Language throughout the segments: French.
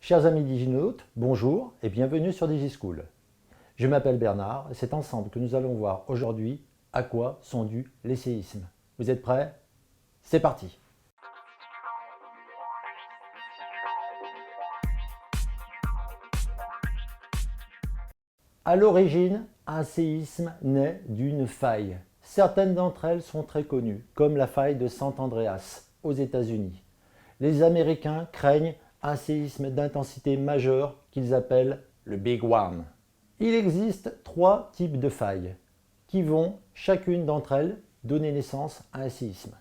Chers amis diginautes, bonjour et bienvenue sur DigiSchool. Je m'appelle Bernard et c'est ensemble que nous allons voir aujourd'hui à quoi sont dus les séismes. Vous êtes prêts? C'est parti! À l'origine, un séisme naît d'une faille. Certaines d'entre elles sont très connues, comme la faille de San Andreas aux États-Unis. Les Américains craignent un séisme d'intensité majeure qu'ils appellent le Big One. Il existe trois types de failles qui vont, chacune d'entre elles, donner naissance à un séisme.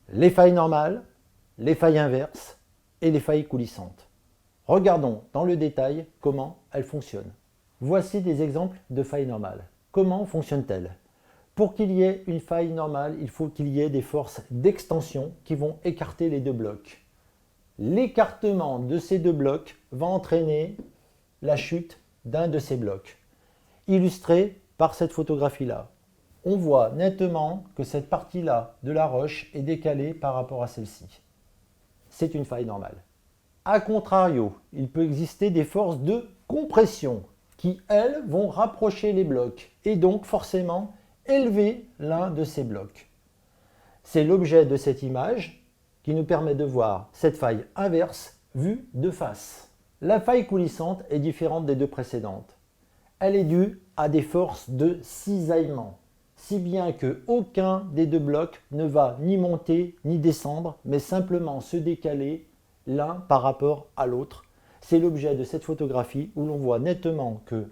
Les failles normales, les failles inverses et les failles coulissantes. Regardons dans le détail comment elles fonctionnent. Voici des exemples de failles normales. Comment fonctionnent-elles? Pour qu'il y ait une faille normale, il faut qu'il y ait des forces d'extension qui vont écarter les deux blocs. L'écartement de ces deux blocs va entraîner la chute d'un de ces blocs. Illustré par cette photographie-là. On voit nettement que cette partie-là de la roche est décalée par rapport à celle-ci. C'est une faille normale. A contrario, il peut exister des forces de compression qui, elles, vont rapprocher les blocs et donc forcément élever l'un de ces blocs. C'est l'objet de cette image qui nous permet de voir cette faille inverse vue de face. La faille coulissante est différente des deux précédentes. Elle est due à des forces de cisaillement, si bien qu'aucun des deux blocs ne va ni monter ni descendre, mais simplement se décaler l'un par rapport à l'autre. C'est l'objet de cette photographie où l'on voit nettement que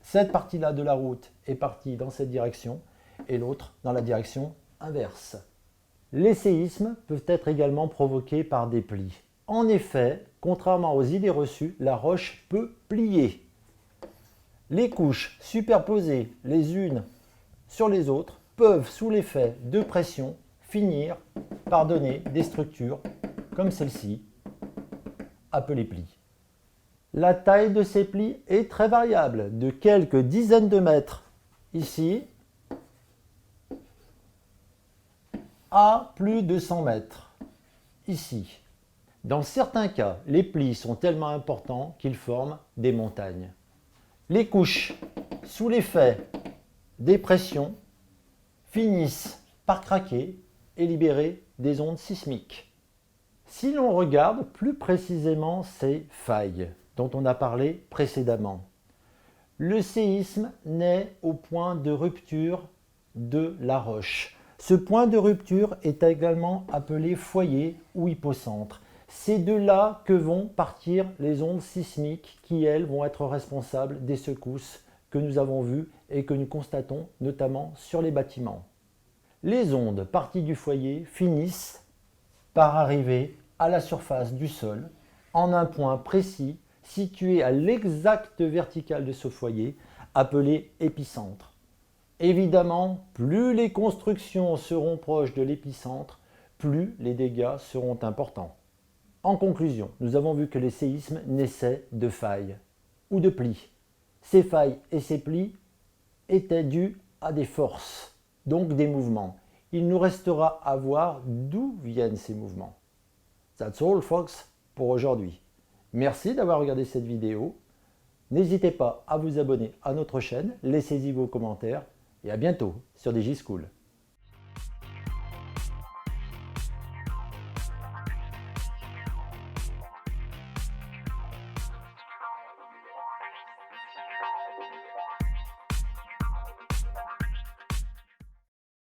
cette partie-là de la route est partie dans cette direction et l'autre dans la direction inverse. Les séismes peuvent être également provoqués par des plis. En effet, contrairement aux idées reçues, la roche peut plier. Les couches superposées les unes sur les autres peuvent, sous l'effet de pression, finir par donner des structures comme celle-ci, appelées plis. La taille de ces plis est très variable, de quelques dizaines de mètres ici à plus de 100 mètres ici. Dans certains cas, les plis sont tellement importants qu'ils forment des montagnes. Les couches, sous l'effet des pressions, finissent par craquer et libérer des ondes sismiques. Si l'on regarde plus précisément ces failles dont on a parlé précédemment, le séisme naît au point de rupture de la roche. Ce point de rupture est également appelé foyer ou hypocentre. C'est de là que vont partir les ondes sismiques qui, elles, vont être responsables des secousses que nous avons vues et que nous constatons notamment sur les bâtiments. Les ondes parties du foyer finissent par arriver à la surface du sol en un point précis situé à l'exacte verticale de ce foyer appelé épicentre. Évidemment, plus les constructions seront proches de l'épicentre, plus les dégâts seront importants. En conclusion, nous avons vu que les séismes naissaient de failles ou de plis. Ces failles et ces plis étaient dus à des forces, donc des mouvements. Il nous restera à voir d'où viennent ces mouvements. That's all, folks, pour aujourd'hui. Merci d'avoir regardé cette vidéo. N'hésitez pas à vous abonner à notre chaîne, laissez-y vos commentaires et à bientôt sur DigiSchool.